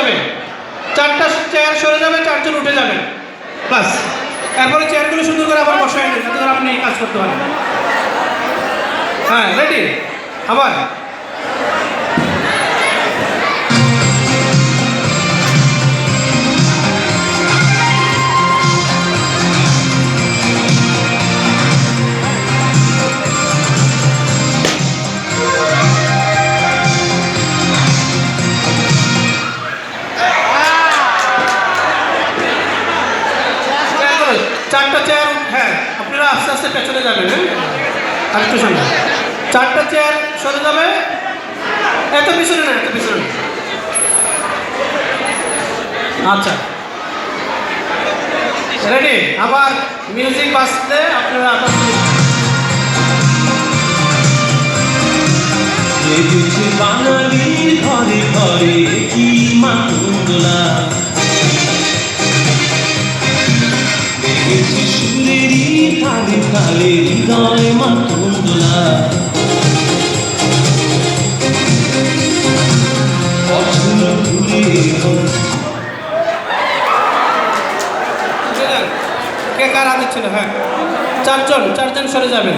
যাবে, 4টা চেয়ার সরে যাবে, 4 জন উঠে যাবে, বাস। এরপরে চেয়ারগুলো সুন্দর করে আবার বসায় নেন, যাতে করে আপনি কাজ করতে পারেন। হ্যাঁ, রেডি? আবার চারটা চেয়ার, হ্যাঁ আপনারা আস্তে আস্তে পেছনে যাবেন। হ্যাঁ, আরেকটু সামনে, 4টা চেয়ার সরে যাবে, এত পিছনে না, এত পিছনে না। আচ্ছা, রেডি? আবার মিউজিক বাজলে আপনারা আবার বাঙালির ঘরে ঘরে কি মাতুলা, দেখেছি সুরেরই কালে কালে হৃদয় মাতুলা। কে কার হাতে ছিল? হ্যাঁ, 4 জন সরে যাবেন।